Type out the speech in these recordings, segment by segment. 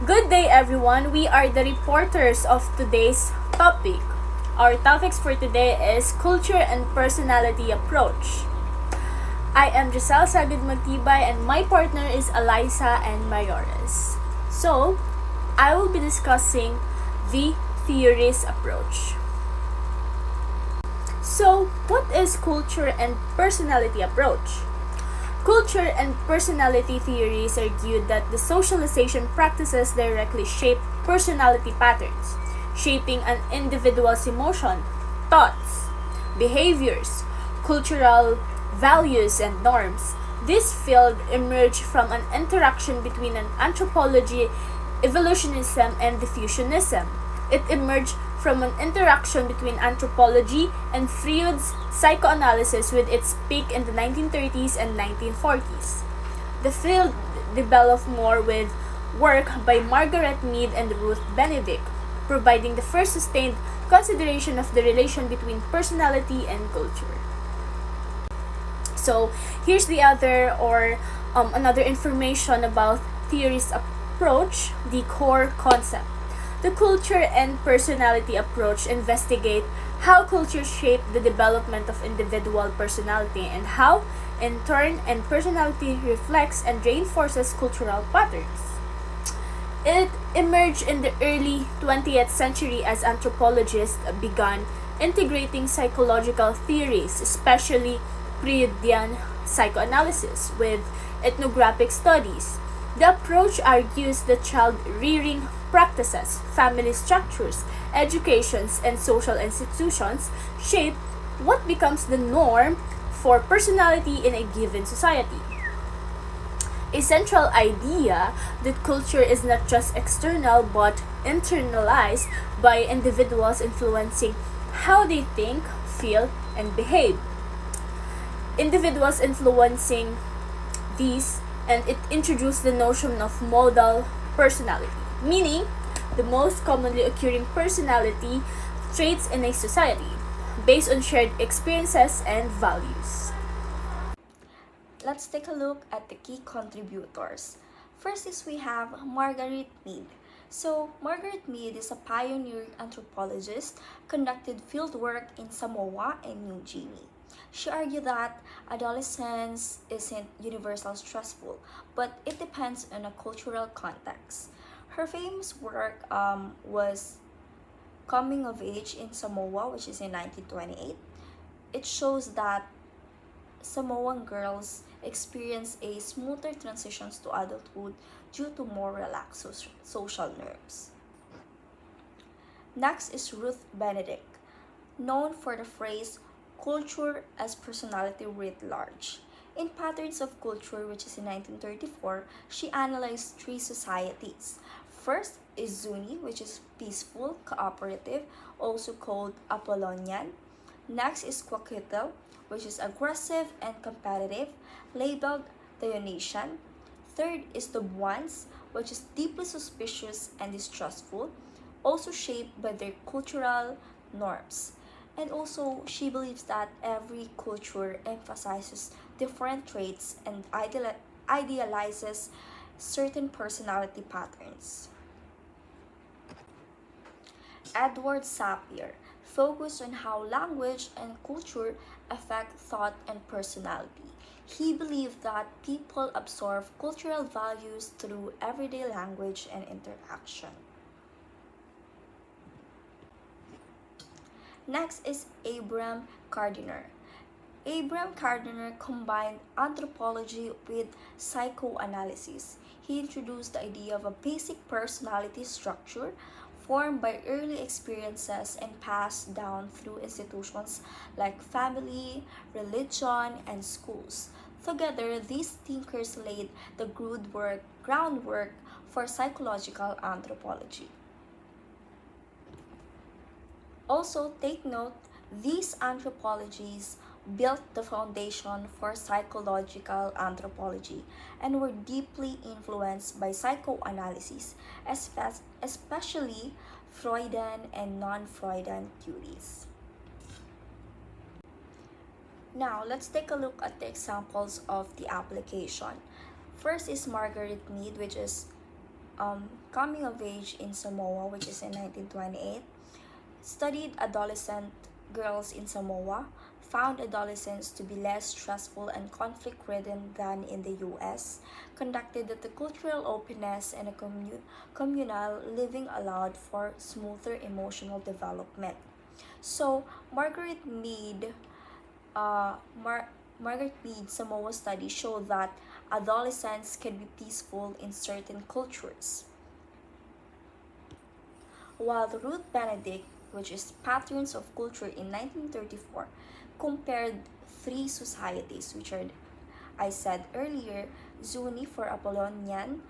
Good day, everyone. We are the reporters of today's topic. Our topics for today is culture and personality approach. I am Giselle Sagid Magtibay and my partner is Eliza and Mayores. So, I will be discussing the theories approach. So, what is culture and personality approach? Culture and personality theories argued that the socialization practices directly shape personality patterns, shaping an individual's emotion, thoughts, behaviors, cultural values, and norms. This field emerged from an interaction between an anthropology, evolutionism, and diffusionism. It emerged from an interaction between anthropology and Freud's psychoanalysis with its peak in the 1930s and 1940s. The field developed more with work by Margaret Mead and Ruth Benedict, providing the first sustained consideration of the relation between personality and culture. So here's the another information about theories approach, the core concept. The culture and personality approach investigate how culture shape the development of individual personality and how, in turn, and personality reflects and reinforces cultural patterns. It emerged in the early 20th century as anthropologists began integrating psychological theories, especially Freudian psychoanalysis, with ethnographic studies. The approach argues that child rearing practices, family structures, educations, and social institutions shape what becomes the norm for personality in a given society. A central idea that culture is not just external but internalized by individuals influencing how they think, feel, and behave. Individuals influencing these, and it introduced the notion of modal personality, meaning the most commonly occurring personality traits in a society based on shared experiences and values. Let's take a look at the key contributors. First is we have Margaret Mead. So, Margaret Mead is a pioneer anthropologist, conducted fieldwork in Samoa and New Guinea. She argued that adolescence isn't universal stressful, but it depends on a cultural context. Her famous work was Coming of Age in Samoa, which is in 1928. It shows that Samoan girls experience a smoother transitions to adulthood due to more relaxed social norms. Next is Ruth Benedict, known for the phrase culture as personality writ large. In Patterns of Culture, which is in 1934, she analyzed three societies. First is Zuni, which is peaceful, cooperative, also called Apollonian. Next is Kwakiutl, which is aggressive and competitive, labeled Dionysian. Third is the Buans, which is deeply suspicious and distrustful, also shaped by their cultural norms. And also, she believes that every culture emphasizes different traits and idealizes certain personality patterns. Edward Sapir focused on how language and culture affect thought and personality. He believed that people absorb cultural values through everyday language and interaction. Next is Abram Gardiner. Abram Gardiner combined anthropology with psychoanalysis. He introduced the idea of a basic personality structure formed by early experiences and passed down through institutions like family, religion, and schools. Together, these thinkers laid the groundwork for psychological anthropology. Also, take note, these anthropologies built the foundation for psychological anthropology and were deeply influenced by psychoanalysis, especially Freudian and non Freudian theories. Now, let's take a look at the examples of the application. First is Margaret Mead, which is Coming of Age in Samoa, which is in 1928, studied adolescent girls in Samoa, found adolescence to be less stressful and conflict ridden than in the US, conducted that the cultural openness and a communal living allowed for smoother emotional development. So, uh, Mar- Margaret Mead Samoa studies show that adolescence can be peaceful in certain cultures, while Ruth Benedict, which is Patterns of Culture in 1934, compared three societies, which are, I said earlier, Zuni for Apollonian,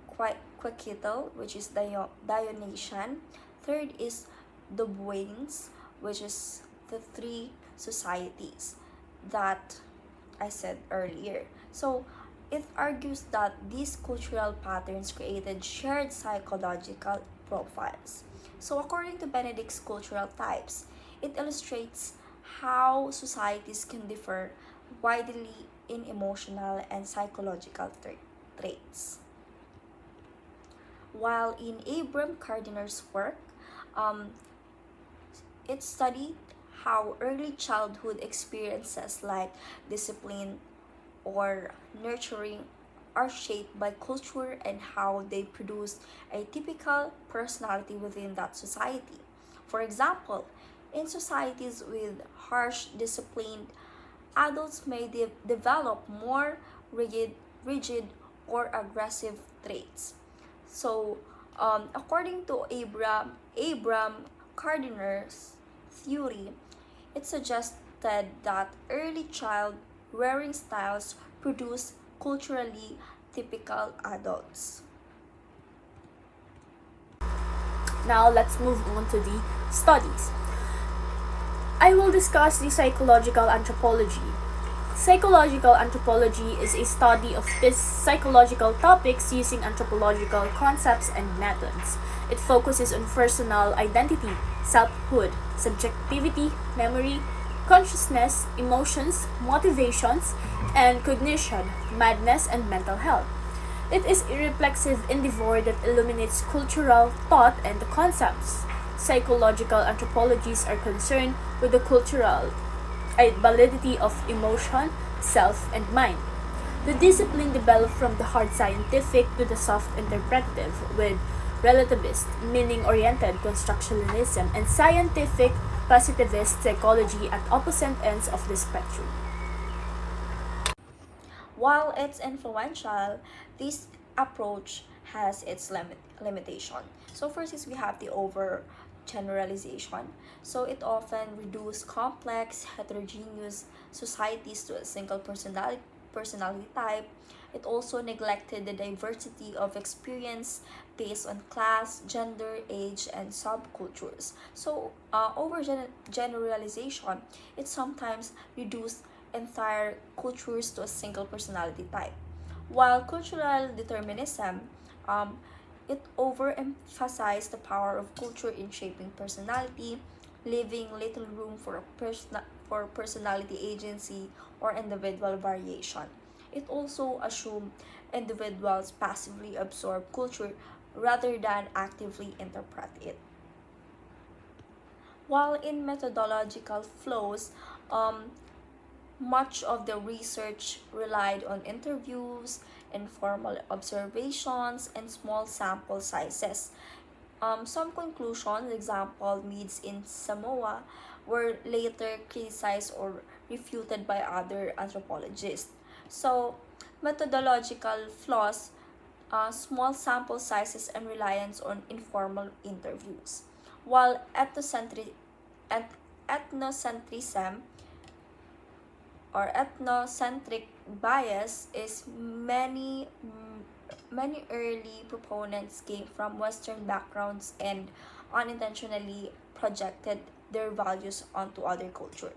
Quetzal, which is Dionysian. Third is the Buenos, which is the three societies that I said earlier. So it argues that these cultural patterns created shared psychological profiles. So according to Benedict's cultural types, it illustrates how societies can differ widely in emotional and psychological traits. While in Abram Kardiner's work, um, it studied how early childhood experiences like discipline or nurturing are shaped by culture and how they produce a typical personality within that society. For example, in societies with harsh discipline, adults may develop more rigid, rigid or aggressive traits. So, according to Abram Kardiner's theory, it suggested that early child rearing styles produce culturally typical adults. Now let's move on to the studies. I will discuss the psychological anthropology. Psychological anthropology is a study of these psychological topics using anthropological concepts and methods. It focuses on personal identity, selfhood, subjectivity, memory, consciousness, emotions, motivations, and cognition, madness, and mental health. It is a reflexive endeavor that illuminates cultural thought and the concepts. Psychological anthropologies are concerned with the cultural validity of emotion, self, and mind. The discipline developed from the hard scientific to the soft interpretative, with relativist, meaning oriented constructionism, and scientific positivist psychology at opposite ends of the spectrum. While it's influential, this approach has its limitation. So first is we have the over generalization. So it often reduces complex, heterogeneous societies to a single personality type. It also neglected the diversity of experience based on class, gender, age, and subcultures. So, generalization, it sometimes reduced entire cultures to a single personality type. While cultural determinism, um, it overemphasized the power of culture in shaping personality, leaving little room for for personality agency or individual variation. It also assumed individuals passively absorb culture rather than actively interpret it. While in methodological flows, um, much of the research relied on interviews, informal observations, and small sample sizes. Some conclusions, example, Meads in Samoa, were later criticized or refuted by other anthropologists. So, methodological flaws, small sample sizes, and reliance on informal interviews. While ethnocentrism or ethnocentric bias is many early proponents came from Western backgrounds and unintentionally projected their values onto other culture.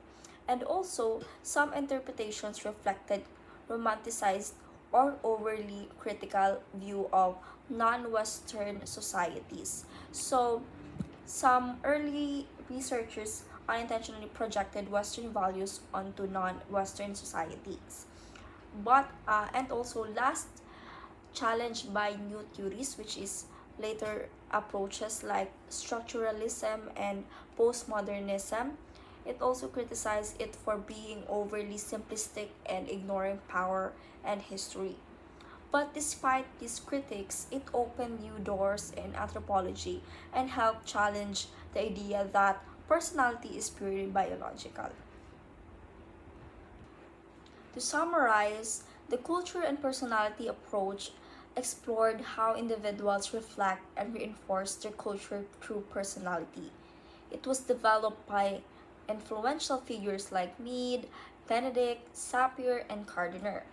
And also, some interpretations reflected romanticized or overly critical view of non-Western societies. So, some early researchers unintentionally projected Western values onto non-Western societies. But and also last challenged by new theories, which is later approaches like structuralism and postmodernism. It also criticized it for being overly simplistic and ignoring power and history. But despite these critics, it opened new doors in anthropology and helped challenge the idea that personality is purely biological. To summarize, the culture and personality approach explored how individuals reflect and reinforce their culture through personality. It was developed by influential figures like Mead, Benedict, Sapir, and Gardner.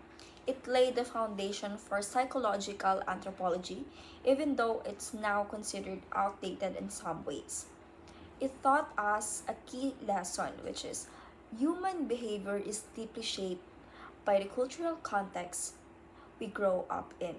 It laid the foundation for psychological anthropology, even though it's now considered outdated in some ways. It taught us a key lesson, which is human behavior is deeply shaped by the cultural context we grow up in.